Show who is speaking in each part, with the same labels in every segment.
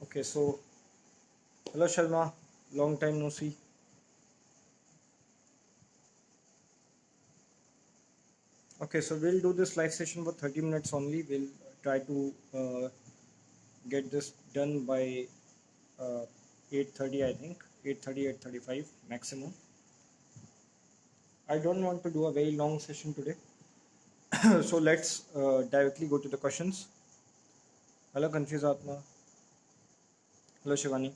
Speaker 1: Okay, so hello Sharma, long time no see. Okay, so we'll do this live session for 30 minutes only. We'll try to get this done by 8:30, I think 8:30, 8:35 maximum. I don't want to do a very long session today, so let's directly go to the questions. Hello, Confused Atma. Hello, Shivani.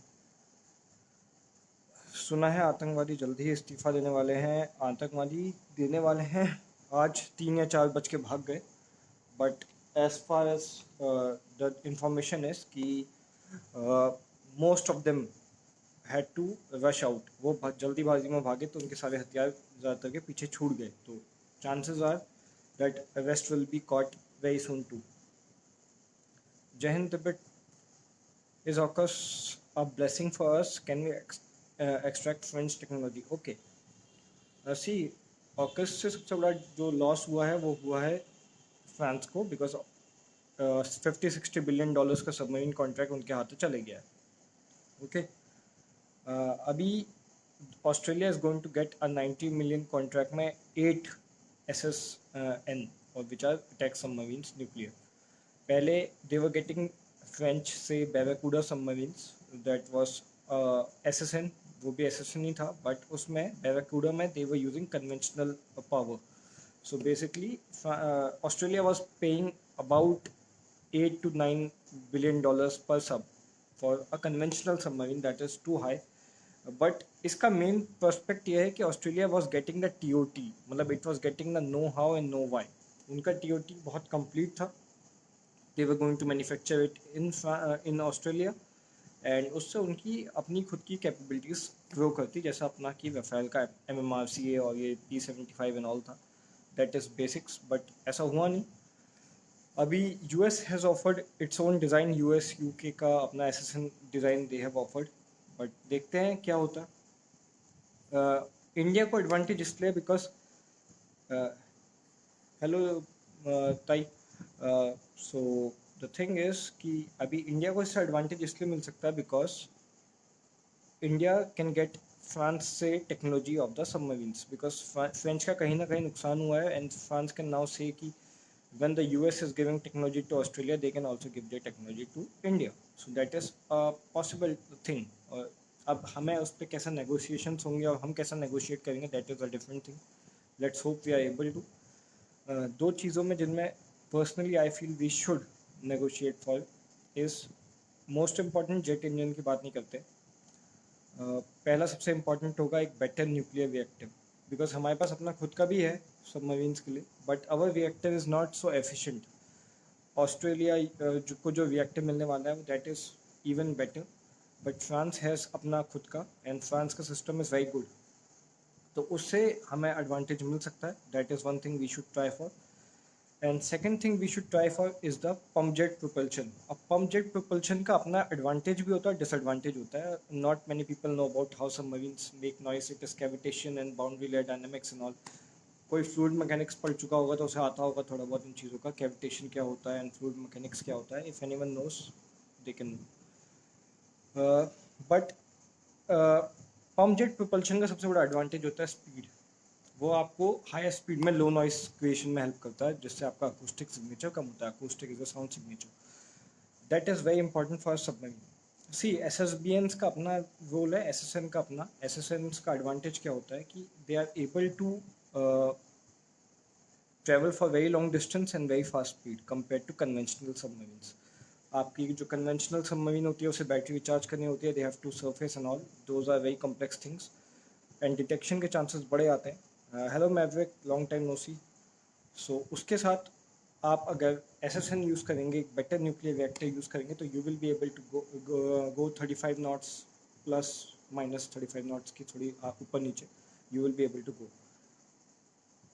Speaker 1: सुना है आतंकवादी जल्दी ही इस्तीफा देने वाले हैं. आतंकवादी देने वाले हैं. आज 3 या 4 बज के भाग गए. But as far as the information is कि most of them had to rush out. वो जल्दीबाजी में भागे तो उनके सारे हथियार ज़्यादातर के पीछे छूट गए. तो chances are that arrest will be caught very soon too. Jai Hind Tibet, is AUKUS a blessing for us? Can we extract French technology? Okay. See, AUKUS से सबसे बड़ा जो लॉस हुआ है वो हुआ है फ्रांस को, बिकॉज 50-60 बिलियन डॉलर्स का सबमरीन कॉन्ट्रैक्ट उनके हाथों चले गया है. ओके, अभी Australia is going to get a 90 million contract में 8 SSN और which are attack submarines nuclear. पहले दे वर गेटिंग फ्रेंच से Barracuda submarines, that was SSN. वो भी SSN ही था, बट उसमें बैराकूडा में they were using conventional power. So basically, Australia was paying about $8 to $9 billion per sub for a conventional submarine. That is too high. But इसका main prospect ये है कि Australia was getting the TOT, मतलब it was getting the know how and know why. उनका TOT बहुत complete था. They were going to manufacture it in Australia, and उससे उनकी अपनी खुद की कैपेबिलिटीज़ ग्रो करती, जैसा अपना कि रफेल का MMRCA और ये P-75 एंड ऑल था. दैट इज़ बेसिक्स, बट ऐसा हुआ नहीं. अभी US has offered its own design. US UK का अपना SSN design they have offered, but देखते हैं क्या होता है. इंडिया को एडवांटेज इसलिए बिकॉज हेलो ताई. सो द थिंग इज़ कि अभी इंडिया को इससे एडवांटेज इसलिए मिल सकता है because India can get France से technology of the submarines, because French का कहीं ना कहीं नुकसान हुआ है, एंड फ्रांस कैन नाउ से कि when the US is giving technology to Australia, they can also give their technology to India. So that is a possible thing. और अब हमें उस पर कैसा negotiations होंगे और हम कैसा negotiate करेंगे, that is a different thing. Let's hope we are able to. दो चीज़ों में जिनमें personally I feel we should negotiate for is most important jet engine की बात नहीं करते. पहला सबसे इम्पोर्टेंट होगा एक बेटर न्यूक्लियर रिएक्टर, बिकॉज हमारे पास अपना खुद का भी है सबमरीन्स के लिए, but our reactor is not so efficient. Australia को जो रिएक्टर मिलने वाला है that is even better, but France has अपना खुद का, एंड फ्रांस का सिस्टम इज़ वेरी गुड. तो उससे हमें एडवांटेज मिल सकता है. That is one thing we should try for. And second thing we should try for is the pump jet propulsion. अब पम्प जेट प्रोपल्शन का अपना एडवांटेज भी होता है, डिसएडवांटेज होता है. Not many people know about how submarines make noise, it is cavitation and boundary layer dynamics and all. कोई fluid mechanics पढ़ चुका होगा तो उसे आता होगा थोड़ा बहुत इन चीज़ों का, कैविटेशन क्या होता है एंड फ्लूइड मैकेनिक्स क्या होता है. If anyone nose they can. But pump jet propulsion का सबसे बड़ा एडवांटेज होता है स्पीड. वो आपको हाई स्पीड में लो नॉइस क्रिएशन में हेल्प करता है, जिससे आपका अकूस्टिक सिग्नेचर कम होता है. Acoustic is a sound signature. That is very important for submarine. See SSBNs का अपना रोल है, SSN का अपना. SSNs का एडवांटेज क्या होता है कि they are able to travel for very long distance and very fast speed compare to conventional submarines. आपकी जो कन्वेंशनल सबमरीन होती है उसे बैटरी रिचार्ज करनी होती है, they have to surface and all, those are very complex things, and detection के chances बड़े आते हैं. Hello Maverick, long time no see. So उसके साथ आप अगर SSN यूज़ करेंगे, एक बेटर न्यूक्लियर रिएक्टर यूज़ करेंगे, तो you will be able to go 35 knots plus minus 35 knots की थोड़ी ऊपर नीचे, you will be able to go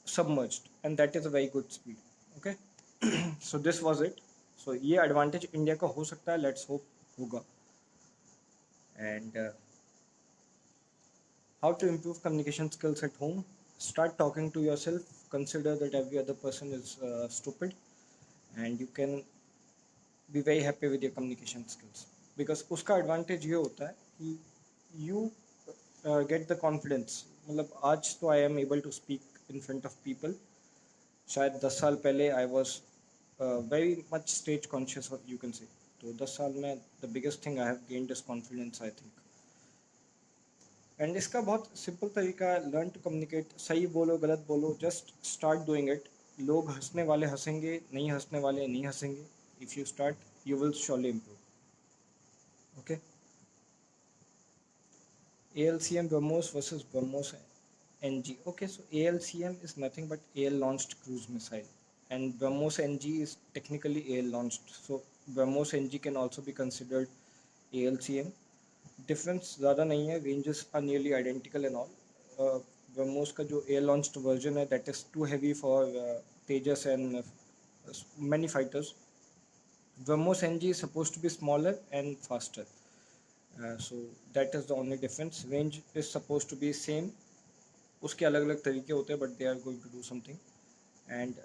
Speaker 1: submerged, and that is a very good speed. Okay. So this was it. So ये advantage India का हो सकता है, let's hope होगा. And how to improve communication skills at home? Start talking to yourself. Consider that every other person is stupid, and you can be very happy with your communication skills. Because उसका advantage ये होता है कि you get the confidence. मतलब आज तो I am able to speak in front of people. शायद 10 साल पहले I was very much stage conscious, you can say. तो 10 साल में the biggest thing I have gained is confidence, I think. And इसका बहुत सिंपल तरीका है, लर्न टू कम्युनिकेट. सही बोलो गलत बोलो, जस्ट स्टार्ट डूइंग इट. लोग हंसने वाले हंसेंगे, नहीं हंसने वाले नहीं हंसेंगे. If you start you will surely improve. Okay. ALCM BrahMos versus BrahMos NG. Okay, so ALCM is nothing but AL launched cruise missile, and BrahMos NG is technically AL launched. So BrahMos NG can also be considered ALCM. Difference ज़्यादा नहीं है, ranges are nearly identical and all. BrahMos का जो air launched version है that is too heavy for Tejas and many fighters. BrahMos NG is supposed to be smaller and faster. So that is the only difference. Range is supposed to be same. उसके अलग अलग तरीके होते हैं, but they are going to do something. And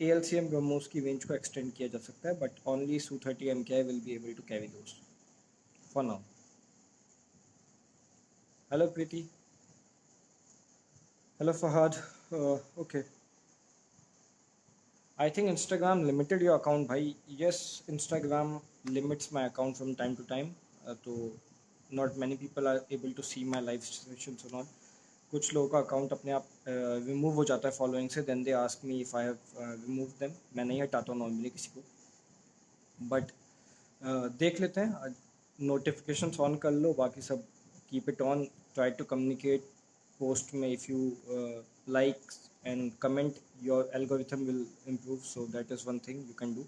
Speaker 1: ALCM BrahMos की range को extend किया जा सकता है, but only Su-30 MKI will be able to carry those for now. Hello Preeti. Hello Fahad. Okay. I think Instagram limited your account, bhai. Yes, Instagram limits my account from time to time. So not many people are able to see my live sessions or not. कुछ लोगों का account अपने आप remove हो जाता है following से. Then they ask me if I have remove them. मैं नहीं हटाता हूँ नॉर्मली किसी को, बट देख लेते हैं. नोटिफिकेशंस ऑन कर लो, बाकी सब keep it on. Try to communicate post में. If you like and comment, your algorithm will improve. So that is one thing you can do.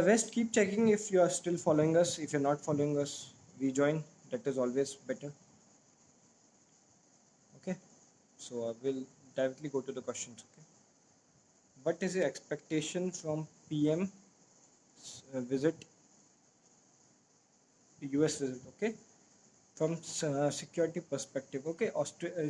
Speaker 1: Rest, keep checking if you are still following us. If you're not following us, rejoin. That is always better. Okay, so I will directly go to the questions. Okay, what is your expectation from PM visit, US visit? Okay, from security perspective. Okay.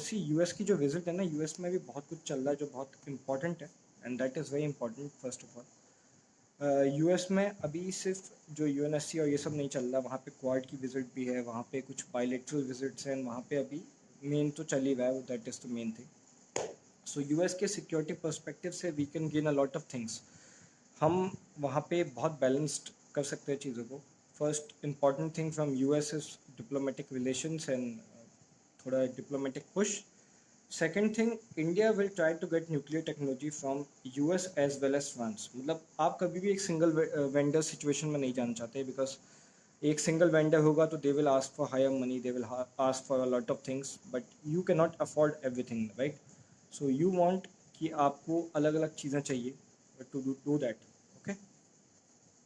Speaker 1: See US की जो visit है ना, US में भी बहुत कुछ चल रहा है जो बहुत इंपॉर्टेंट है, and that is very important. First of all US में अभी सिर्फ जो यूएनएससी और ये सब नहीं चल रहा, वहाँ पे क्वाड की विजिट भी है, वहाँ पे कुछ बायलेटरल विजिट्स हैं, वहाँ पे अभी मेन तो चल ही रहा है, that is the main thing. So US के सिक्योरिटी परस्पेक्टिव से we can gain a lot of things. हम वहाँ पे बहुत बैलेंस्ड कर सकते हैं चीज़ों को. First important thing from US is diplomatic relations and thoda diplomatic push. Second thing, India will try to get nuclear technology from US as well as France. मतलब आप कभी भी एक सिंगल वेंडर सिचुएशन में नहीं जाना चाहते, बिकॉज एक सिंगल वेंडर होगा तो they will ask for higher money, they will ask for a lot of things, but you can not afford everything, right. So you want कि आपको अलग अलग चीज़ें चाहिए to do that. Okay.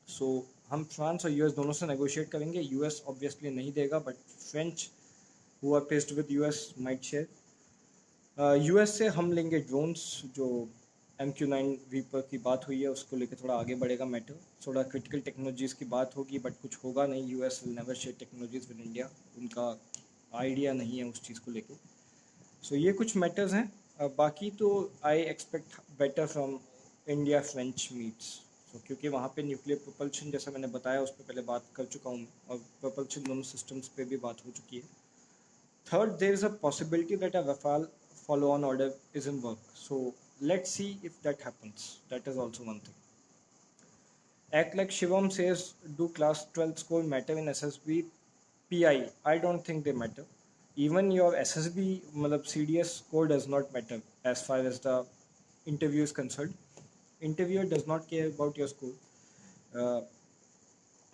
Speaker 1: So हम France और यूएस दोनों से नेगोशिएट करेंगे. यूएस ऑब्वियसली नहीं देगा, but French who are placed with US might share. US से हम लेंगे ड्रोन्स. जो MQ-9 रीपर की बात हुई है उसको लेकर थोड़ा आगे बढ़ेगा मैटर. थोड़ा क्रिटिकल टेक्नोलॉजीज़ की बात होगी, बट कुछ होगा नहीं. US will never share technologies with India. उनका आइडिया नहीं है उस चीज़ को लेकर. सो ये कुछ मैटर्स हैं. बाकी तो I expect better from India French meets. क्योंकि वहाँ पे न्यूक्लियर प्रोपल्शन, जैसा मैंने बताया, उस पर पहले बात कर चुका हूँ, और प्रोपल्शन दोनों सिस्टम्स पे भी बात हो चुकी है. Third, there is a possibility that a Rafale follow on order is in work. So let's see if that happens. That is also one thing. Act like Shivam says, do class 12 score matter in SSB PI? I don't think they matter. Even your SSB मतलब CDS score does not matter as far as the interview is concerned. Interviewer does not care about your score.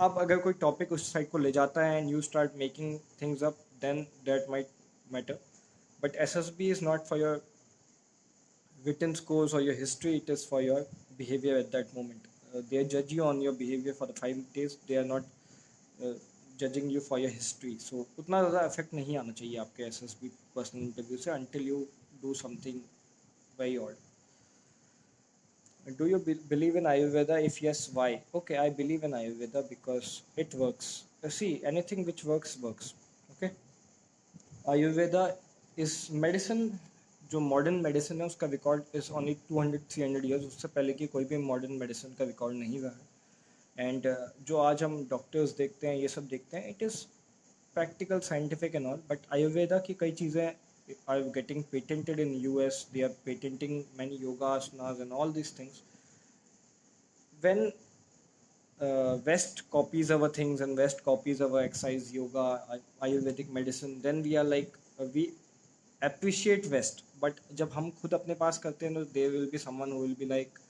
Speaker 1: अब अगर कोई topic उस side को ले जाता है and you start making things up, then that might matter. But SSB is not for your written scores or your history, it is for your behavior at that moment. They judge you on your behavior for the 5 days. They are not judging you for your history. So उतना ज़्यादा effect नहीं आना चाहिए आपके SSB personal interview से until you do something very odd. Do you believe in Ayurveda? If yes, why? Okay, I believe in Ayurveda because it works. See, anything which works works. Okay. Ayurveda इस medicine, जो modern medicine है उसका record is only 200-300 years. उससे पहले की कोई भी modern medicine का रिकॉर्ड नहीं रहा है. एंड जो आज हम डॉक्टर्स देखते हैं, ये सब देखते हैं, it is practical, scientific and all, but ayurveda की कई चीज़ें are getting patented in US. They are patenting many yoga asanas and all these things. When West copies our things and West copies our exercise, yoga, ayurvedic medicine, then we are like we appreciate West. But जब हम खुद अपने पास करते हैं तो there will be someone who will be like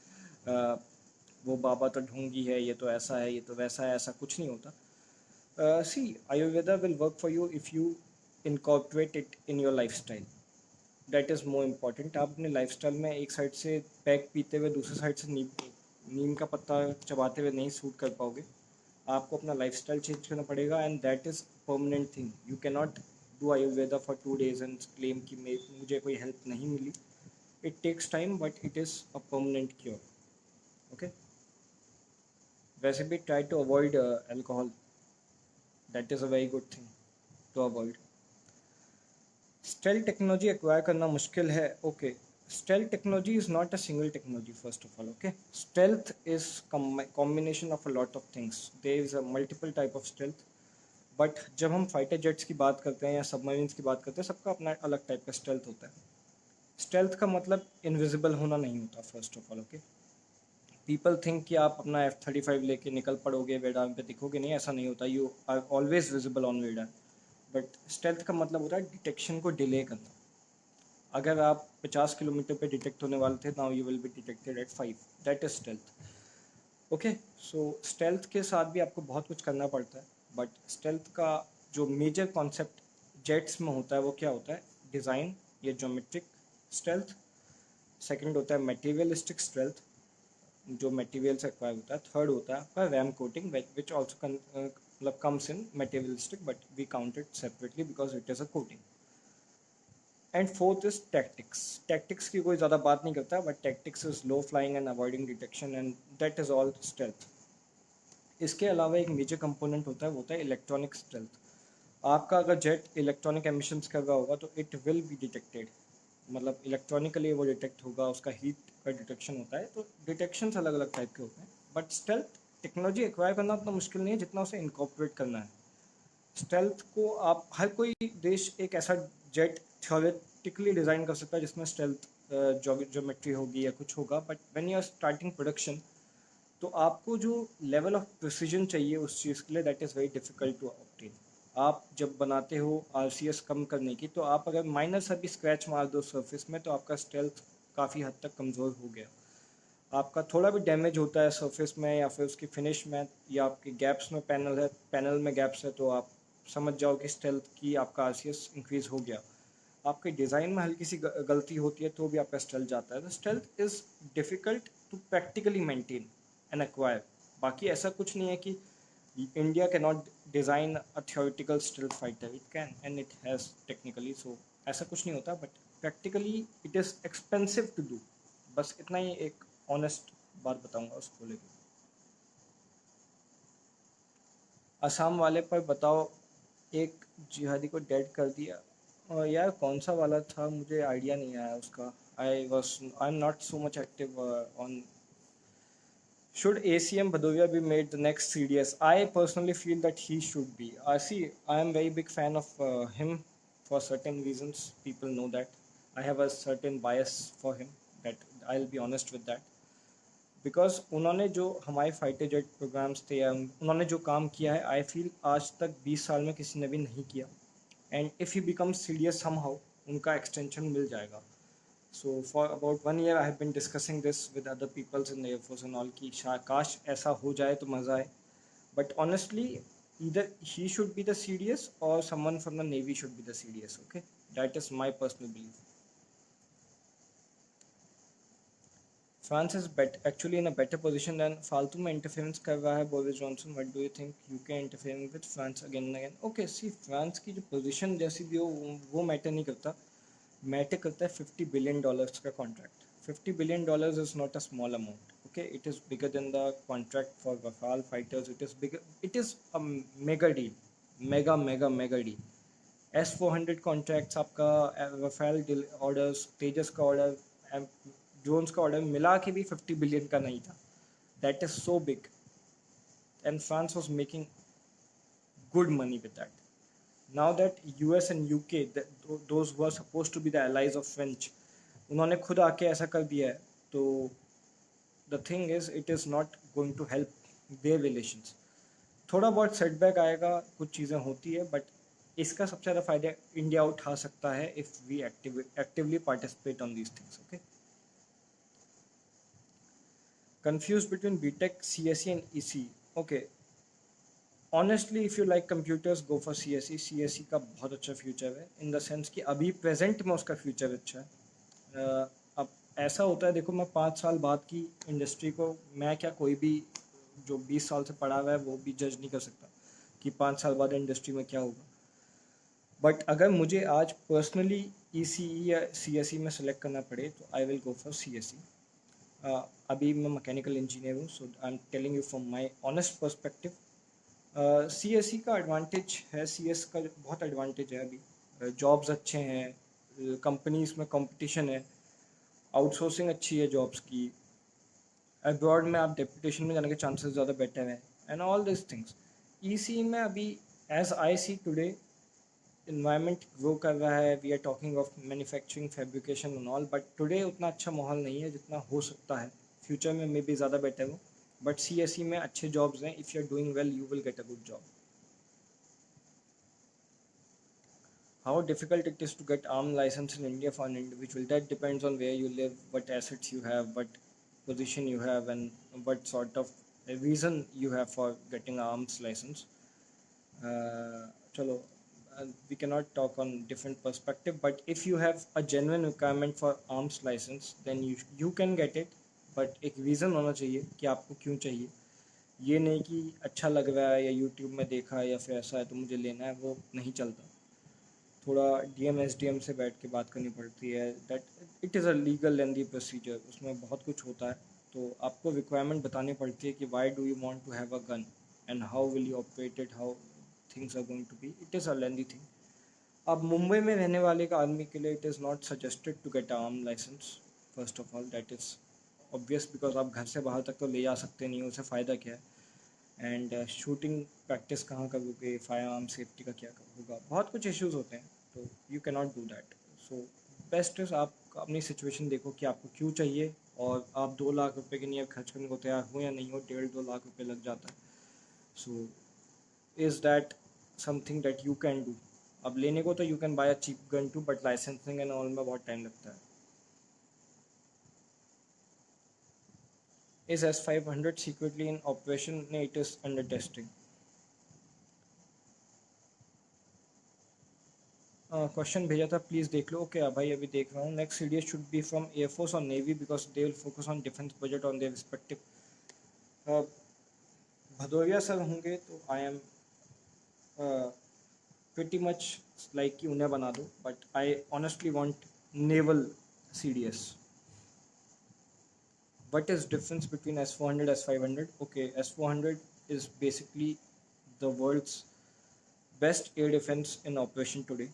Speaker 1: वो बाबा तो ढोंगी है, ये तो ऐसा है, ये तो वैसा है, ऐसा कुछ नहीं होता. See, Ayurveda will work for you if you incorporate it in your lifestyle. That is more important. आप अपने लाइफस्टाइल में एक साइड से पैक पीते हुए दूसरी साइड से नीम का पत्ता चबाते हुए नहीं सूट कर पाओगे. आपको अपना लाइफस्टाइल चेंज करना पड़ेगा and that is permanent thing. You can not do ayurveda for 2 days and claim कि मुझे कोई हेल्प नहीं मिली. It takes time but it is a permanent cure. Okay. वैसे भी try to avoid alcohol. That is a very good thing to avoid. Stealth technology acquire करना मुश्किल है. Okay. Stealth technology is not a single technology first of all. Okay. Stealth is combination of a lot of things. There is a multiple type of stealth. But जब हम fighter jets की बात करते हैं या सबमरीन्स की बात करते हैं, सबका अपना अलग टाइप का स्टेल्थ होता है. स्टेल्थ का मतलब इनविजिबल होना नहीं होता first of all. Okay. People think कि आप अपना F-35 लेके निकल पड़ोगे, वेडान पे दिखोगे नहीं. ऐसा नहीं होता. You are always visible on वेडान. बट स्टेल्थ का मतलब होता है डिटेक्शन को डिले करना. अगर आप 50 किलोमीटर पे डिटेक्ट होने वाले थे, now you will be detected at 5. That is stealth. Okay. So stealth के साथ भी आपको बहुत कुछ करना पड़ता है. बट स्टेल्थ का जो मेजर कॉन्सेप्ट जेट्स में होता है वो क्या होता है? डिज़ाइन या ज्योमेट्रिक स्टेल्थ. सेकंड होता है मटेरियलिस्टिक स्टेल्थ, जो मटेरियल से एक्वायर होता है. थर्ड होता है आपका रैम कोटिंग, विच ऑल्सो मतलब comes in materialistic but we count it separately because it is a coating. And fourth is tactics. Tactics की कोई ज़्यादा बात नहीं करता, but tactics is low flying and avoiding detection and that is all stealth. इसके अलावा एक major component होता है, वो होता है इलेक्ट्रॉनिक स्टेल्थ. आपका अगर जेट इलेक्ट्रॉनिक एमिशंस कर रहा होगा तो इट विल बी डिटेक्टेड. मतलब इलेक्ट्रॉनिकली वो डिटेक्ट होगा, उसका हीट का डिटेक्शन होता है. तो डिटेक्शंस अलग अलग टाइप के होते हैं. बट स्टेल्थ टेक्नोलॉजी एक्वायर करना उतना मुश्किल नहीं है जितना उसे इनकॉर्पोरेट करना है. स्टेल्थ को आप हर कोई देश एक ऐसा जेट थ्योरेटिकली डिज़ाइन कर सकता है जिसमें स्टेल्थ ज्योमेट्री होगी या कुछ होगा. But when you are starting production, तो आपको जो लेवल ऑफ प्रिसीजन चाहिए उस चीज़ के लिए, that is very difficult to obtain. आप जब बनाते हो RCS कम करने की, तो आप अगर माइनर सा भी स्क्रैच मार दो सरफेस में, तो आपका स्टेल्थ काफ़ी हद तक कमज़ोर हो गया. आपका थोड़ा भी डैमेज होता है सरफेस में या फिर उसकी फिनिश में, या आपके गैप्स में पैनल में गैप्स है, तो आप समझ जाओ कि स्टेल्थ की आपका RCS इंक्रीज हो गया. आपके डिज़ाइन में हल्की सी गलती होती है तो भी आपका स्टेल्थ जाता है. तो stealth is difficult to practically maintain and acquire. बाकी ऐसा कुछ नहीं है कि India can not design a theoretical stealth fighter. It can and it has technically. So ऐसा कुछ नहीं होता, but practically it is expensive to do. बस इतना ही एक ऑनेस्ट बात बताऊंगा उसको लेकर. असम वाले पर बताओ, एक जिहादी को डेड कर दिया. और यार कौन सा वाला था, मुझे आइडिया नहीं आया उसका. आई am not so much active on. Should ACM Bhadoria be made the next CDS? I personally feel that he should be. See, I am very big fan of him for certain reasons. People know that. I have a certain bias for him. That I'll be honest with that. Because उन्होंने जो हमारे fighter jet programmes थे या उन्होंने जो काम किया है, आई फील आज तक 20 साल में किसी ने भी नहीं किया. And if you become serious हम हाउ, उनका एक्सटेंशन मिल जाएगा. So for about 1 year I have been discussing this with other peoples in the air force and all की काश ऐसा हो जाए तो मज़ा आए. But honestly either he should be the CDS or someone from the Navy should be the CDS. Okay, that is my personal belief. France is actually in a better position then. फालतू में interference कर रहा है Boris Johnson. What do you think? UK interfering with France again and again. Okay. See, France की जो position जैसी भी हो वो मैटर नहीं करता. मैटर करता है $50 billion का contract. $50 billion is not a small amount. Okay. It is bigger than the contract for Rafale fighters. It is bigger. It is a mega deal. Mega mega mega deal. S-400 contracts, आपका Rafale orders, तेजस का order, drones का order मिला के भी 50 billion का नहीं था. That is so big. and France was making good money with that. Now that US and UK, those who are supposed to be the allies of French, उन्होंने खुद आके ऐसा कर दिया है, तो the thing is it is not going to help their relations. थोड़ा बहुत सेटबैक आएगा, कुछ चीज़ें होती है, बट इसका सबसे ज़्यादा फायदा इंडिया उठा सकता है if we actively participate on these things. Okay. Confused between BTech, CSE and EC. Okay. Honestly, if you like computers, go for CSE. CSE का बहुत अच्छा फ्यूचर है, इन द सेंस कि अभी प्रेजेंट में उसका फ्यूचर अच्छा है. अब ऐसा होता है, देखो मैं 5 साल बाद की इंडस्ट्री को, मैं क्या कोई भी जो 20 साल से पढ़ा हुआ है वो भी जज नहीं कर सकता कि 5 साल बाद इंडस्ट्री में क्या होगा. बट अगर मुझे आज पर्सनली ECE या CSE में सेलेक्ट करना पड़े तो I will go for CSE. अभी मैं मैकेनिकल इंजीनियर हूँ, so I am telling you from my honest perspective. CSE का एडवांटेज है, CS का बहुत एडवांटेज है. अभी जॉब्स अच्छे हैं, कंपनीज में कंपटीशन है, आउटसोर्सिंग अच्छी है जॉब्स की, अब्रॉड में आप डेपुटेशन में जाने के चांसेस ज़्यादा बेटर हैं, and all this things. ECE में अभी as I see today environment grow कर रहा है. We are talking of manufacturing, fabrication and all, but today उतना अच्छा माहौल नहीं है जितना हो सकता है. फ्यूचर में मे बी ज़्यादा बेटर हो, बट CSE में अच्छे जॉब्स हैं. If you are doing well you will get a good job. How difficult it is to get arm license in India for an individual? That depends on where you live, what assets you have, what position you have, and what sort of reason you have for getting arms license. Chalo, we cannot talk on different perspective, but if you have a genuine requirement for arms license, then you can get it. But एक reason होना चाहिए कि आपको क्यों चाहिए. ये नहीं कि अच्छा लग रहा है या यूट्यूब में देखा या फिर ऐसा है तो मुझे लेना है, वो नहीं चलता. थोड़ा DM SDM से बैठ के बात करनी पड़ती है. That it is a legal lengthy procedure, उसमें बहुत कुछ होता है. तो आपको रिक्वायरमेंट बतानी पड़ती है कि why do you want to have a gun and how will you operate it, how things are going to be. It is a lengthy thing. अब मुंबई में रहने वाले का आदमी के लिए it is not suggested to get arm license. First of all that is obvious, because आप घर से बाहर तक तो ले जा सकते नहीं, उसे फ़ायदा क्या है. एंड शूटिंग प्रैक्टिस कहाँ करोगे, फायर आर्म सेफ्टी का क्या होगा, बहुत कुछ इश्यूज होते हैं. तो you can not do that. So best is आप अपनी सिचुएशन देखो कि आपको क्यों चाहिए, और आप 2 लाख रुपए के लिए खर्च करने को तैयार हो या नहीं हो. 1.5-2 लाख रुपए लग जाता है. So is that something that you can do. अब लेने को तो you can buy a cheap gun too, but licensing and all में बहुत टाइम लगता है. Is S500 secretly in operation? No, it is under testing. Question भेजा था, प्लीज़ देख लो. ओके भाई, अभी देख रहा हूँ. Next CDS should be from air force और navy because they will focus on defence budget on their respective. Bhadauria sir होंगे तो I am pretty much like कि उन्हें बना दो, but I honestly want naval CDS. What is difference between S400 S500? Okay, S400 is basically the world's best air defense in operation today.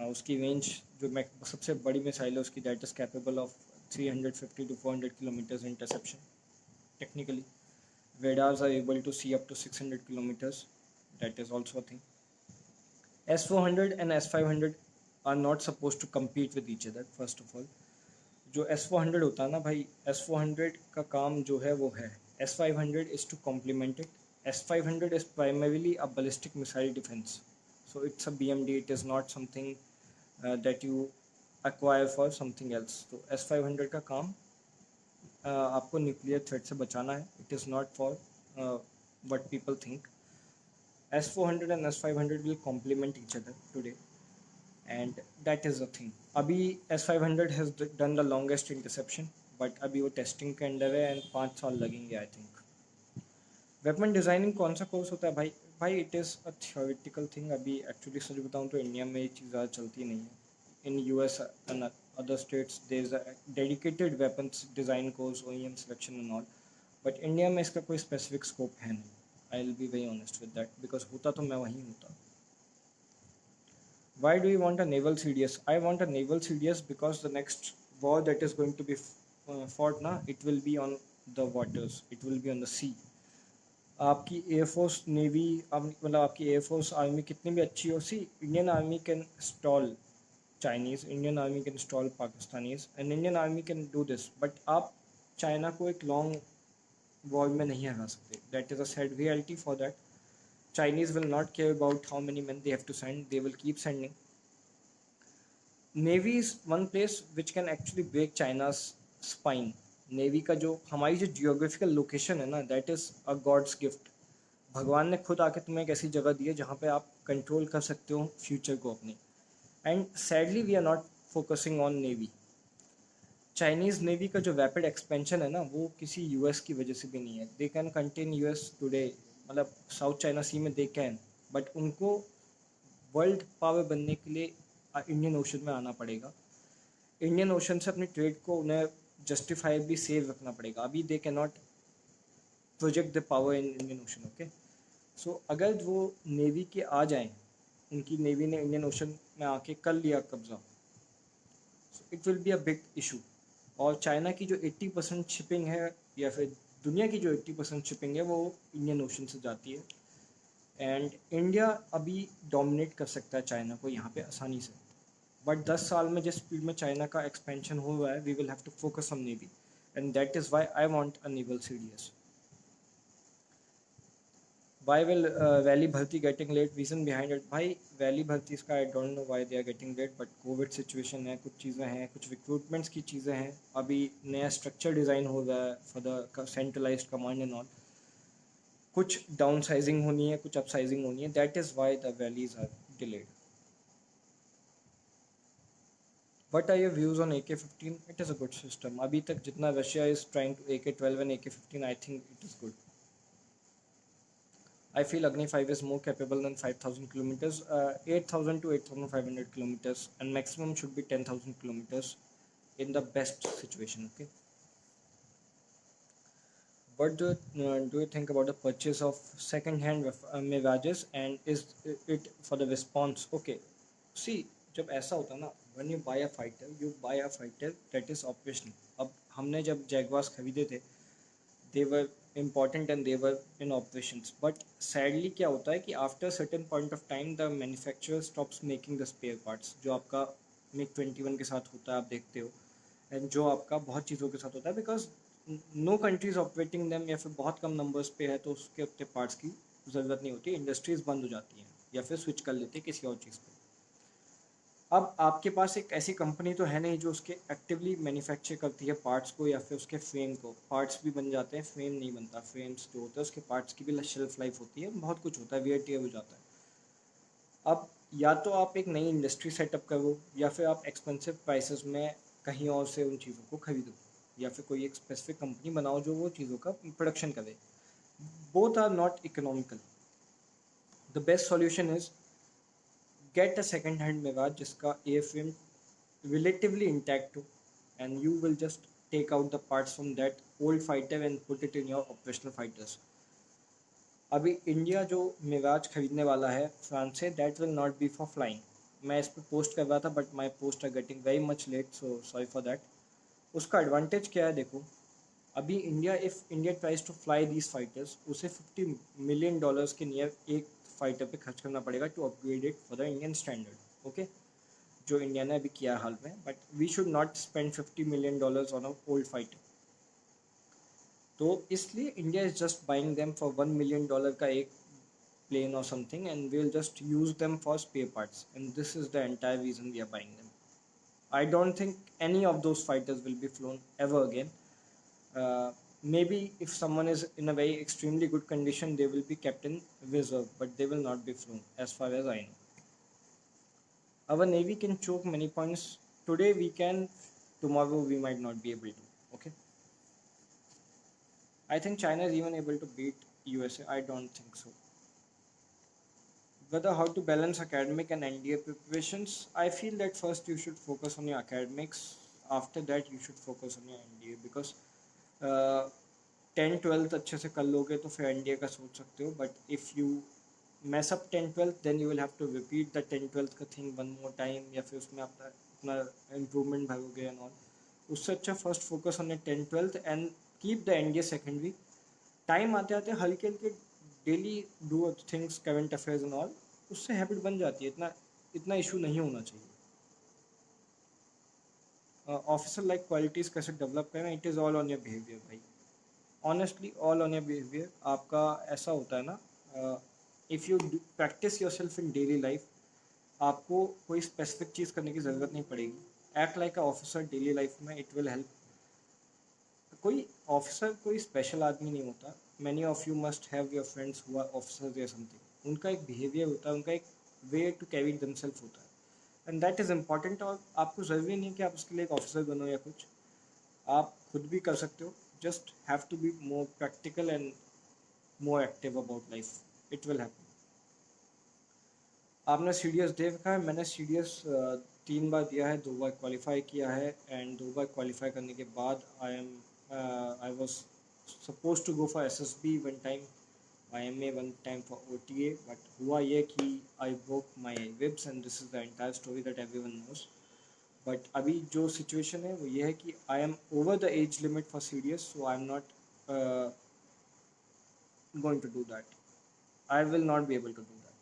Speaker 1: उसकी range जो सबसे बड़ी मिसाइल है उसकी, that is capable of 350 to 400 kilometers interception. Technically, radars are able to see up to 600 kilometers. That is also a thing. S400 and S500 are not supposed to compete with each other. First of all, जो S400 होता है ना भाई, S400 का काम जो है वो है. S500 is to complement it. S500 is primarily a ballistic missile defense. So it's a BMD. It is not something that you acquire for something else. तो S500 का काम आपको न्यूक्लियर थ्रेट से बचाना है. It is not for what people think. S400 and S500 will complement each other today. And that is the thing. अभी S500 has done the longest interception, but अभी वो टेस्टिंग के अंडर है and 5 साल लगेंगे आई थिंक. वेपन डिज़ाइनिंग कौन सा course होता है भाई? It is a theoretical thing. अभी एक्चुअली सच बताऊँ तो इंडिया में ये चीज़ ज़्यादा चलती नहीं है. इन US and other states there is a dedicated weapons design course, OEM selection and all, but India में इसका कोई स्पेसिफिक स्कोप है नहीं. आई will be very honest with that, because होता तो मैं वहीं होता. Why do you want a naval CDS? I want a naval CDS because the next war that is going to be fought, it will be on the waters. It will be on the sea. आपकी air force navy, मतलब आपकी air force army कितनी भी अच्छी हो, see Indian army can stall Chinese, Indian army can stall Pakistanis, and Indian army can do this, but आप China को एक लॉन्ग वॉर में नहीं हरा सकते. That is a sad reality for that. Chinese will not care about how many men they have to send, they will keep sending. Navy is one place which can actually break China's spine. Navy का जो हमारी जो geographical location है ना, that is a god's gift. भगवान ने खुद आके तुम्हें एक ऐसी जगह दी है जहाँ पे आप कंट्रोल कर सकते हो फ्यूचर को अपनी. And sadly we are not focusing on navy. Chinese navy का जो रैपिड एक्सपेंशन है ना, वो किसी यूएस की वजह से भी नहीं है. They can contain US today, मतलब साउथ चाइना सी में दे कैन, बट उनको वर्ल्ड पावर बनने के लिए इंडियन ओशन में आना पड़ेगा. इंडियन ओशन से अपनी ट्रेड को उन्हें जस्टिफाइबली सेव रखना पड़ेगा. अभी they can not project the power in Indian Ocean. Okay, so अगर वो नेवी के आ जाएं, उनकी नेवी ने इंडियन ओशन में आके कर लिया कब्जा, it will be a big issue. और चाइना की जो 80% शिपिंग है, या फिर दुनिया की जो 80% शिपिंग है, वो इंडियन ओशन से जाती है. एंड इंडिया अभी डोमिनेट कर सकता है चाइना को यहाँ पे आसानी से. बट 10 साल में जिस स्पीड में चाइना का एक्सपेंशन हो रहा है, we will have to focus on navy, and that is why I want a naval CDS. Why will Valley Bharti getting late? Reason behind it, भाई Valley Bharti इसका I don't know why they are getting late, but Covid situation है, कुछ चीज़ें हैं, कुछ recruitments की चीज़ें हैं. अभी नया स्ट्रक्चर डिज़ाइन हो रहा है for the centralized command and all. कुछ डाउन साइजिंग होनी है, कुछ अप साइजिंग होनी है. That is why the valleys are delayed. What are your views on AK-15? It is a good system. अभी तक जितना Russia is trying to AK-12 and AK-15, I think it is good. I feel Agni 5 is more capable than 5,000 kilometers, 8,000 to 8,500 kilometers, and maximum should be 10,000 kilometers in the best situation. Okay. What do you think about the purchase of second-hand Mirages, and is it for the response? Okay. See, जब ऐसा होता है ना, when you buy a fighter that is operational. अब हमने जब जैगवार्स खरीदे थे, they were important and they were in operations, but sadly क्या होता है कि after a certain point of time the manufacturer stops making the spare parts. जो आपका MiG-21 के साथ होता है, आप देखते हो, एंड जो आपका बहुत चीज़ों के साथ होता है, because no countries operating them, या फिर बहुत कम नंबर्स पे है, तो उसके उतने पार्ट्स की ज़रूरत नहीं होती. इंडस्ट्रीज बंद हो जाती हैं या फिर स्विच कर लेते हैं किसी और चीज़ पे. अब आपके पास एक ऐसी कंपनी तो है नहीं जो उसके एक्टिवली मैन्युफैक्चर करती है पार्ट्स को, या फिर उसके फ्रेम को. पार्ट्स भी बन जाते हैं, फ्रेम नहीं बनता. फ्रेम्स जो होता है उसके पार्ट्स की भी शेल्फ लाइफ होती है, बहुत कुछ होता है, वियर टियर हो जाता है. अब या तो आप एक नई इंडस्ट्री सेटअप करो, या फिर आप एक्सपेंसिव प्राइसेस में कहीं और से उन चीज़ों को खरीदो, या फिर कोई एक स्पेसिफिक कंपनी बनाओ जो वो चीज़ों का प्रोडक्शन करे. Both are not economical. The best solution is get a second hand Mirage जिसका airframe relatively intact हो, and you will just take out the parts from that old fighter and put it in your operational fighters. अभी India जो Mirage खरीदने वाला है France से, that will not be for flying. मैं इस पर पोस्ट कर रहा था, but my post are getting very much late, so sorry for that. उसका एडवांटेज क्या है देखो. अभी India tries to fly these fighters, उसे $50 million के नियर एक फाइटर पे खर्च करना पड़ेगा to upgrade it for the Indian standard. Okay, जो इंडिया ने अभी किया हाल में, but we should not spend $50 million on a old fighter. तो इसलिए India is just buying them for $1 million का एक प्लेन और something, and we will just use them for spare parts, and this is the entire reason we are buying them. I don't think any of those fighters will be flown ever again. Maybe if someone is in a very extremely good condition, they will be kept in reserve, but they will not be flown, as far as I know. Our navy can choke many points. Today we can, tomorrow we might not be able to. Okay. I think China is even able to beat USA. I don't think so. Whether how to balance academic and NDA preparations, I feel that first you should focus on your academics. After that you should focus on your NDA, because 10-12 अच्छे से कर लोगे तो फिर NDA का सोच सकते हो. But if you mess up 10-12, then you will have to repeat the 10-12 का thing one more time, या फिर उसमें अपना improvement भरोगे and all. उससे अच्छा first focus on 10-12 and keep the NDA secondary. Time आते आते हल्के हल्के daily do things current affairs and all, उससे हैबिट बन जाती है, इतना इतना इशू नहीं होना चाहिए। ऑफिसर लाइक क्वालिटीज़ कैसे डेवलप करें, it is all on your behaviour भाई, honestly all on your behaviour. आपका ऐसा होता है ना, if you practise yourself in daily life, आपको कोई स्पेसिफिक चीज़ करने की ज़रूरत नहीं पड़ेगी। Act like a officer daily life में, इट विल हेल्प। कोई ऑफिसर कोई स्पेशल आदमी नहीं होता। Many of you must have your friends who are officers या समथिंग, उनका एक बिहेवियर होता है, उनका एक वे टू कैरी दमसेल्फ होता है, एंड दैट इज़ इम्पॉर्टेंट। और आपको ज़रूरी नहीं है कि आप उसके लिए एक ऑफिसर बनो या कुछ, आप खुद भी कर सकते हो। Just have to be more practical and more active about life, it will happen. आपने सी डी एस दे रखा है? मैंने सी डी एस 3 बार दिया है, 2 बार क्वालिफाई किया है, एंड 2 बार क्वालिफाई करने के बाद I was suppose to go for S S B one time, I am a one time for O T A, but हुआ ये कि I broke my ribs and this is the entire story that everyone knows. But अभी जो situation है वो ये है कि I am over the age limit for C D S, so I am not going to do that. I will not be able to do that.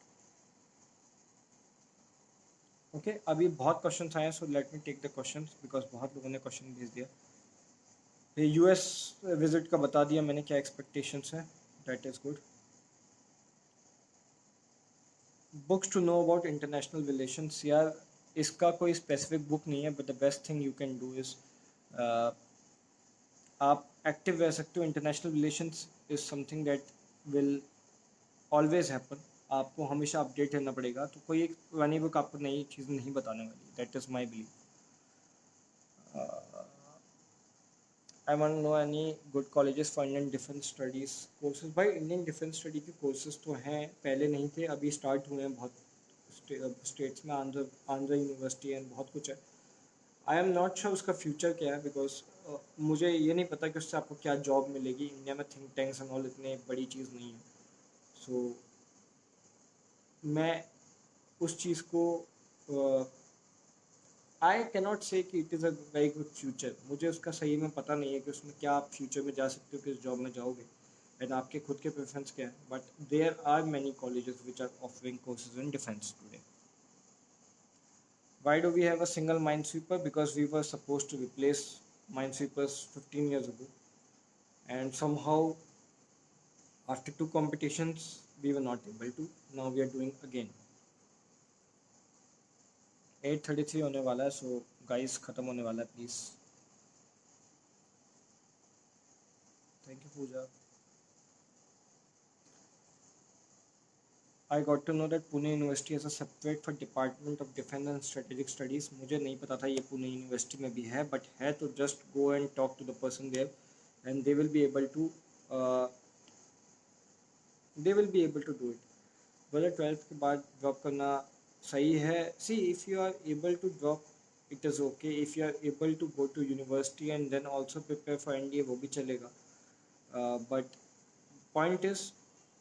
Speaker 1: Okay, अभी बहुत questions आए हैं, so let me take the questions because बहुत लोगों ने question भेज दिया। ये यूएस विजिट का बता दिया मैंने क्या एक्सपेक्टेशंस हैं, that is good. Books to know about international relations, यार इसका कोई स्पेसिफिक बुक नहीं है, but the best thing you can do is आप एक्टिव रह सकते हो। International relations is something that will always happen, आपको हमेशा अपडेट रहना पड़ेगा, तो कोई एक पुरानी बुक आपको नई चीज़ नहीं बताने वाली, that is my believe. I want know any good colleges for Indian defence studies courses. भाई इंडियन डिफेंस स्टडी के कोर्सेज तो हैं, पहले नहीं थे, अभी स्टार्ट हुए हैं बहुत स्टेट्स में, आंध्र यूनिवर्सिटी एंड बहुत कुछ है। आई एम नॉट श्योर उसका फ्यूचर क्या है, बिकॉज मुझे ये नहीं पता कि उससे आपको क्या जॉब मिलेगी। इंडिया में थिंक टैंक्स एंड ऑल इतने बड़ी चीज़ नहीं है, सो मैं उस चीज़ को आई कैनॉट से कि it is a very good future. मुझे उसका सही में पता नहीं है कि उसमें क्या आप फ्यूचर में जा सकते हो, किस जॉब में जाओगे, एंड आपके खुद के प्रेफरेंस क्या है। But there are many colleges which are offering courses in defence today. Why do we have a single minesweeper? Because we were supposed to replace minesweepers 15 years ago, and somehow after 2 competitions we were not able to. Now we are doing again. 8:33 होने वाला है, so guys खत्म होने वाला है, please. Thank you Puja. I got to know that Pune University has a separate for Department of Defense and Strategic Studies. मुझे नहीं पता था ये पुणे यूनिवर्सिटी में भी है, बट है तो just go and talk to the person there and they will be able to do it. बोले 12th के बाद ड्रॉप करना सही है। See, if you are able to drop, it is okay. If you are able to go to university and then also prepare for NDA, वो भी चलेगा। But point is,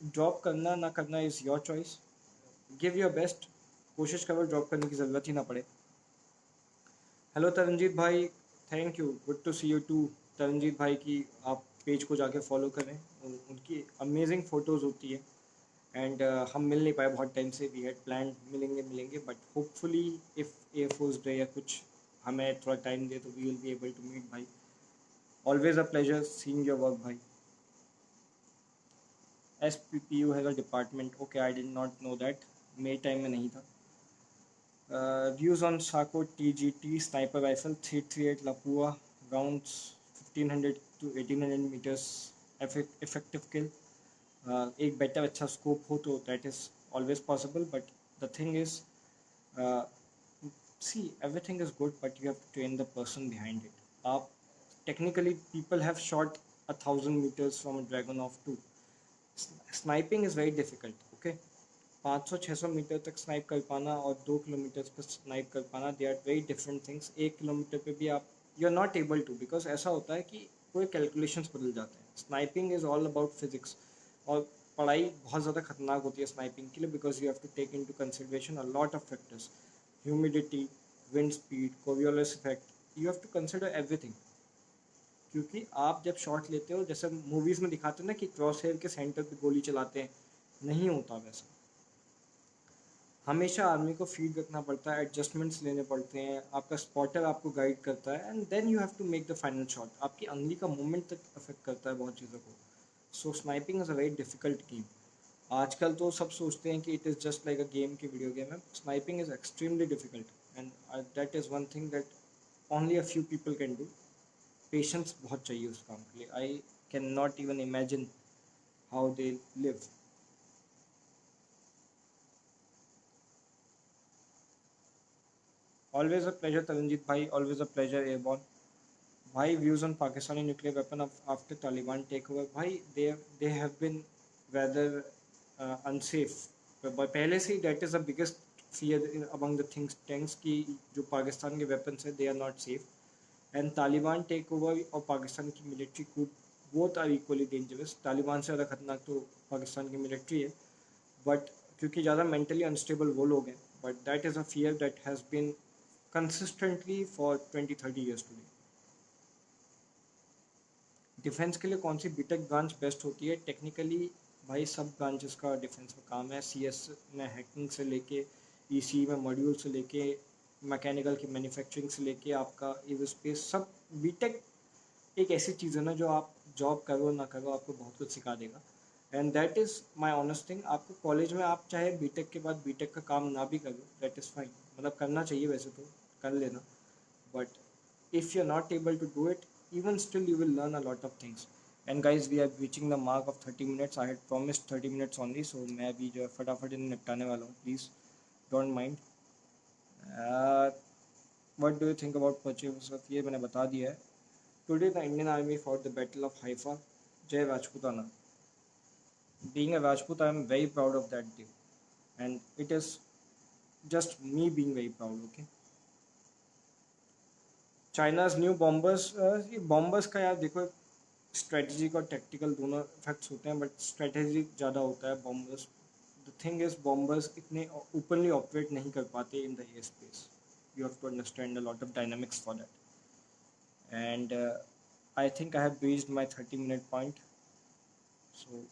Speaker 1: drop करना ना करना is your choice. Give your best, कोशिश करो drop करने की ज़रूरत ही ना पड़े। हेलो तरनजीत भाई, thank you, good to see you too. Taranjeet भाई की आप पेज को जाके फॉलो करें, उनकी अमेजिंग फ़ोटोज़ होती है। एंड हम मिल नहीं पाए बहुत टाइम से, वी हैड प्लान मिलेंगे, but hopefully if air force day या कुछ हमें थोड़ा टाइम दे तो we will be able to meet भाई। Always a pleasure seeing your work भाई। SPPU has a department, okay, I did not know that, मेरे टाइम में नहीं था। Views on Sako TGT sniper rifle 338 Lapua, rounds 1500 to 1800 meters, effective kill. एक better अच्छा scope हो तो that is always possible, but the thing is, uh, see, everything is good, but you have to train the person behind it. आप technically people have shot 1000 meters from a Dragunov 2. Sniping is very difficult, okay? 500-600 metre तक snipe कर पाना और 2 kilometre पर snipe कर पाना, they are very different things. 1 kilometre पे भी आप you are not able to, because ऐसा होता है कि पूरे कैलकुलेशंस बदल जाते हैं। Sniping is all about physics, और पढ़ाई बहुत ज़्यादा खतरनाक होती है स्नाइपिंग के लिए, because you have to take into consideration a lot of factors, humidity, wind speed, Coriolis effect, you have to consider everything. क्योंकि आप जब शॉट लेते हो, जैसे मूवीज़ में दिखाते हैं ना कि क्रॉस हेयर के सेंटर पे गोली चलाते हैं नहीं होता वैसा। हमेशा आर्मी को फीड रखना पड़ता है, एडजस्टमेंट्स लेने पड़ते हैं, आपका स्पॉटर आपको गाइड करता है, and then you have to make the final shot. आपकी अंगली का मूवमेंट तक अफेक्ट करता है बहुत चीज़ों को। So sniping is a very difficult game. आजकल तो सब सोचते हैं कि it is just like a game की वीडियो गेम है। Sniping is extremely difficult and that is one thing that only a few people can do. Patience बहुत चाहिए उस काम के लिए। I can not even imagine how they live. Always a pleasure Taranjeet भाई, always a pleasure airborne भाई। Views on Pakistani nuclear weapon after Taliban take over भाई, they have been weather unsafe पहले से ही। That is the biggest fear among the things tanks की जो पाकिस्तान के weapons है, they are not safe. And Taliban take over और पाकिस्तान की military coup, both are equally dangerous. Taliban से ज़्यादा खतरनाक तो पाकिस्तान की मिलिट्री है, बट क्योंकि ज़्यादा मेंटली अनस्टेबल वो लोग हैं। But that is a fear that has been consistently for 20-30 years today. Defence के लिए कौन सी बीटेक ब्रांच बेस्ट होती है? टेक्निकली भाई सब ब्रांचेस का डिफेंस में काम है। सीएस में हैकिंग से लेके, ईसी में मॉड्यूल से लेके, मैकेनिकल की मैन्युफैक्चरिंग से लेके आपका एरोस्पेस, सब बीटेक एक ऐसी चीज़ है ना जो आप जॉब करो ना करो आपको बहुत कुछ सिखा देगा। And that is my honest thing. आपको कॉलेज में आप चाहे बीटेक के बाद बीटेक का काम ना भी करो, दैट इज़ फाइन। मतलब करना चाहिए वैसे तो, कर लेना, but if you're not able to do it, even still you will learn a lot of things. And guys, we are reaching the mark of 30 minutes. I had promised 30 minutes only, so मैं भी जो है फटाफट इन्हें निपटाने वाला हूँ, please don't mind. What do you think about purchase of? ये मैंने बता दिया है। Today the Indian Army fought the Battle of Haifa. जय Rajputana. Being a Rajput, I am very proud of that day, and it is just me being very proud. Okay. China's new bombers, ये bombers का यार देखो, strategic और tactical दोनों effects होते हैं, but strategic ज़्यादा होता है bombers. The thing is bombers इतने ओपनली ऑपरेट नहीं कर पाते in the air space. You have to understand a lot of dynamics for that. And I think I have reached my 30-minute point, so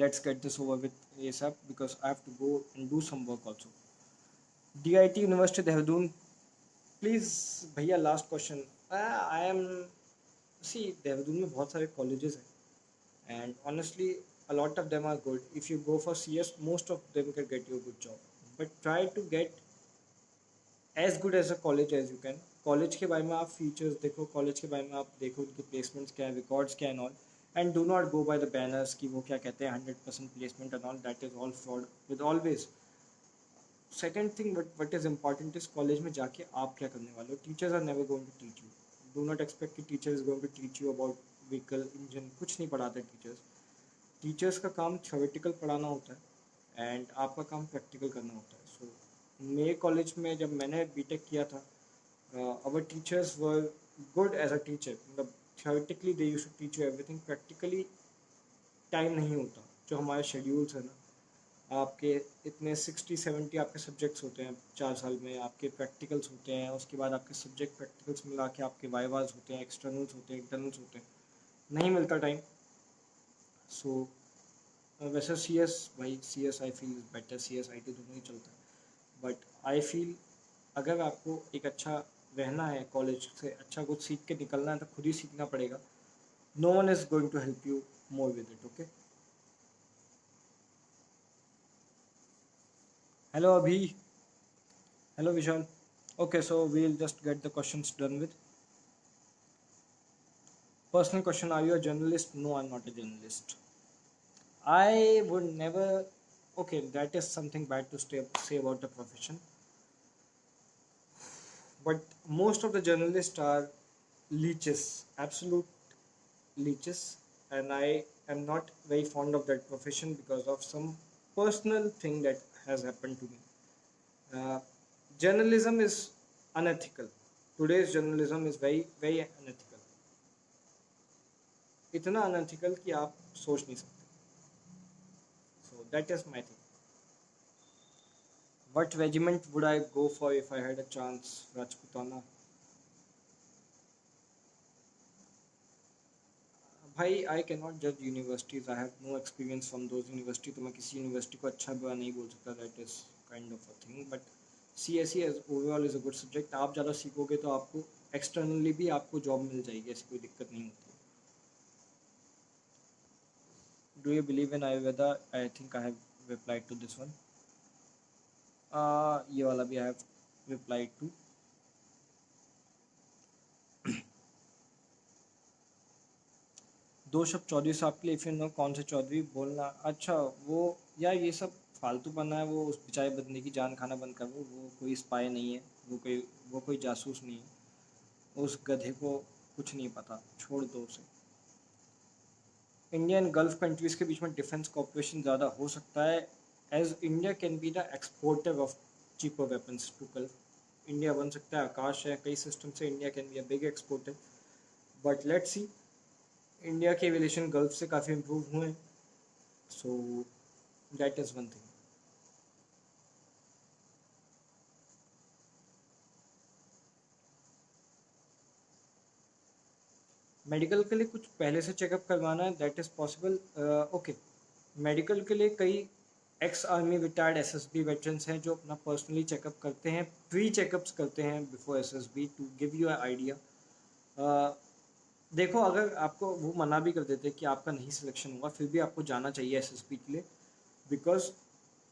Speaker 1: let's get this over with ASAP because I have to go and do some work also. DIT University Dehradun, please भैया last question. I M C Dehradun में बहुत सारे colleges हैं and honestly a lot of them are good. If you go for CS, most of them can get you a good job, but try to get as good as a college as you can. College के बारे में आप features देखो, college के बारे में आप देखो उनके प्लेसमेंट्स क्या है, रिकॉर्ड्स क्या है, all. And do not go by the banners कि वो क्या कहते हैं 100% placement and all, that is all fraud with always. Second thing what is important is college में जाके आप क्या करने वाले हो। Teachers are never going to teach you. Do not expect कि teacher is going to teach you about vehicle engine, कुछ नहीं पढ़ाते टीचर्स। टीचर्स का काम थ्योरेटिकल पढ़ाना होता है एंड आपका काम प्रैक्टिकल करना होता है। सो मेरे कॉलेज में जब मैंने बीटेक किया था, our teachers were good as a teacher. मतलब theoretically they used to teach you everything, practically time नहीं होता। जो हमारे शेड्यूल्स है ना, आपके इतने 60-70 आपके सब्जेक्ट्स होते हैं 4 साल में, आपके प्रैक्टिकल्स होते हैं, उसके बाद आपके सब्जेक्ट प्रैक्टिकल्स मिला के आपके वाइवाज होते हैं, एक्सटर्नल्स होते हैं, इंटरनल्स होते हैं, नहीं मिलता टाइम। सो वैसे सी एस भाई, C S I feel better, C S I T दोनों ही चलता है, बट आई फील अगर आपको एक अच्छा रहना है, कॉलेज से अच्छा कुछ सीख के निकलना है, तो खुद ही सीखना पड़ेगा। No one is going to help you more with it. Okay, hello Abhi, hello Vishal. Okay, so we'll just get the questions done with. Personal question: are you a journalist? No, I'm not a journalist. I would never. Okay, that is something bad to say about the profession. But most of the journalists are leeches, absolute leeches, and I am not very fond of that profession because of some personal thing that has happened to me. Uh, Journalism is unethical. Today's journalism is very, very unethical. इतना unethical कि आप सोच नहीं सकते। So that is my thing. What regiment would I go for if I had a chance? Rajputana भाई I can not जज universities, I have no experience from those university, तो मैं किसी यूनिवर्सिटी को अच्छा बुरा नहीं बोल सकता, that is kind of a thing. But C S C as overall is a good subject. आप ज़्यादा सीखोगे तो आपको एक्सटर्नली भी आपको जॉब मिल जाएगी, ऐसी कोई दिक्कत नहीं होती। Do you believe in Ayurveda? I think I have replied to this one. ये वाला भी आई हैव रिप्लाइड टू। दो शब्द चौधरी साहब के लिए, इफ़ यू नो कौन से चौधरी बोलना। अच्छा, वो यार ये सब फालतू बना है, वो उस बेचारे बंदे की जान खाना बंद कर। वो कोई स्पाई नहीं है, वो कोई जासूस नहीं है। उस गधे को कुछ नहीं पता, छोड़ दो उसे। इंडिया एंड गल्फ कंट्रीज के बीच में डिफेंस कॉपरेशन ज़्यादा हो सकता है, as India can be the exporter of cheaper weapons to Gulf. India बन सकता है, आकाश है, कई सिस्टम से India can be a big exporter. But let's see, India के रिलेशन गल्फ से काफ़ी इम्प्रूव हुए हैं, so that is one thing. Medical के लिए कुछ पहले से चेकअप करवाना है, that is possible. Okay, medical के लिए कई ex army retired SSB veterans हैं जो अपना पर्सनली चेकअप करते हैं, प्री चेकअप्स करते हैं before SSB, to give you a idea. देखो, अगर आपको वो मना भी कर देते कि आपका नहीं सिलेक्शन होगा, फिर भी आपको जाना चाहिए एसएसबी के लिए, because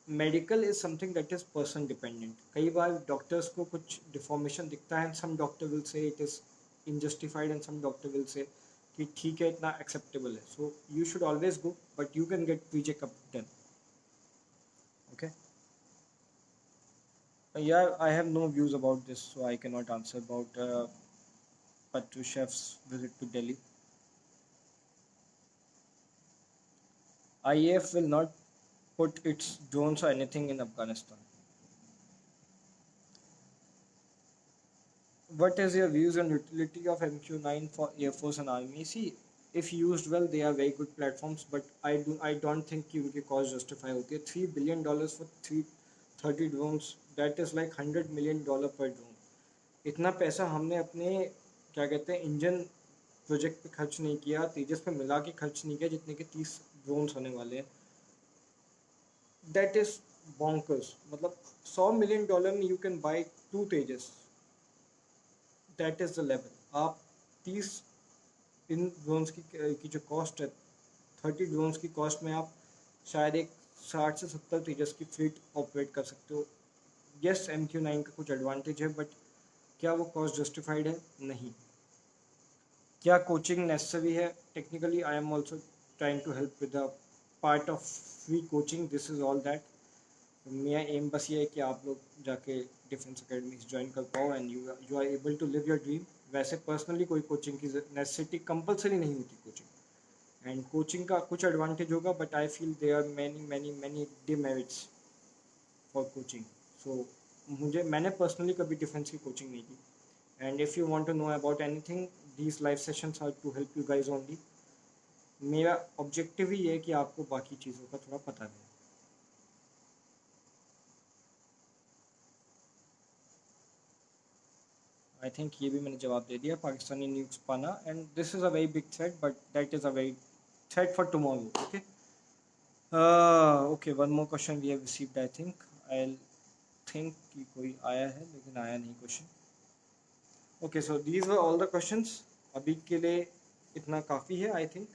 Speaker 1: medical is something that is person dependent. कई बार डॉक्टर्स को कुछ डिफॉर्मेशन दिखता है, some doctor will say it is unjustified and some doctor will say कि ठीक है, इतना एक्सेप्टेबल है। So you should always go, but you can get pre checkup done. Okay यार, I have no views about this, so I can not answer about Patrushev's visit to Delhi. IAF will not put its drones or anything in Afghanistan. What is your views on utility of MQ-9 for Air Force and Army? See, if used well, they are very good platforms, but I don't think उनकी cost justify होती है। $3 billion for 330 drones, that is like $100 million per drone. इतना पैसा हमने अपने क्या कहते हैं इंजन प्रोजेक्ट पे खर्च नहीं किया, तेजस पे मिला के खर्च नहीं किया, जितने के 30 ड्रोन्स होने वाले हैं। That is bonkers. मतलब $100 million में you can buy 2 Tejas, that is the level. आप 30 इन ड्रोन्स की जो कॉस्ट है, 30 ड्रोन्स की कॉस्ट में आप शायद एक 60 से 70 तेजस की फ्लीट ऑपरेट कर सकते हो। यस, MQ-9 का कुछ एडवांटेज है, बट क्या वो कॉस्ट जस्टिफाइड है? नहीं। क्या कोचिंग नेसेसरी है? Technically I am also trying to help with the part of free coaching, this is all that. मेरा एम बस ये है कि आप लोग जाके डिफेंस अकेडमीज ज्वाइन कर पाओ and you are able to live your dream. वैसे पर्सनली कोई कोचिंग की नेसेसिटी कंपलसरी नहीं होती कोचिंग, एंड कोचिंग का कुछ एडवांटेज होगा, but I feel there are many many many demerits for coaching. So मैंने पर्सनली कभी डिफेंस की कोचिंग नहीं की, and if you want to know about anything, these live sessions are to help you guys only. मेरा objective ही है कि आपको बाकी चीज़ों का थोड़ा पता है। आई थिंक ये भी मैंने जवाब दे दिया। पाकिस्तानी न्यूज़ पाना, and this is a very big threat, but that is a very threat for tomorrow. Okay okay, one more question we have received. I think कि कोई आया है, लेकिन आया नहीं question. Okay, so these were all the questions. अभी के लिए इतना काफ़ी है I think.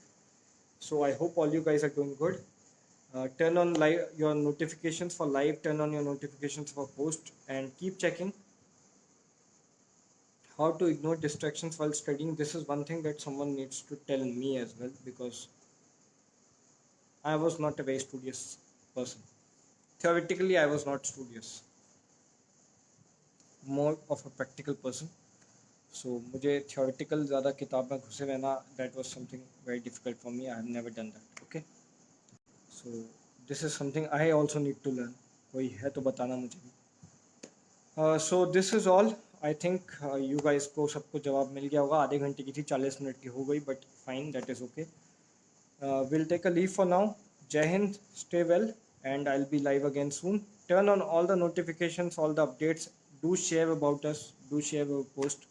Speaker 1: So I hope all you guys are doing good. Turn on live your notifications for live, turn on your notifications for post, and keep checking. How to ignore distractions while studying, this is one thing that someone needs to tell me as well, because I was not a very studious person. Theoretically I was not studious, more of a practical person. So मुझे theoretical ज़्यादा किताब में घुसे रहना, that was something very difficult for me. I have never done that. Okay, so this is something I also need to learn. कोई है तो बताना मुझे भी। So this is all. I think you guys को सबको जवाब मिल गया होगा। आधे घंटे की थी, 40 मिनट की हो गई, but fine, that is okay. Will take a leave for now. Jai Hind, stay well, and I will be live again soon. Turn on all the notifications, all the updates. Do share about us, do share our post.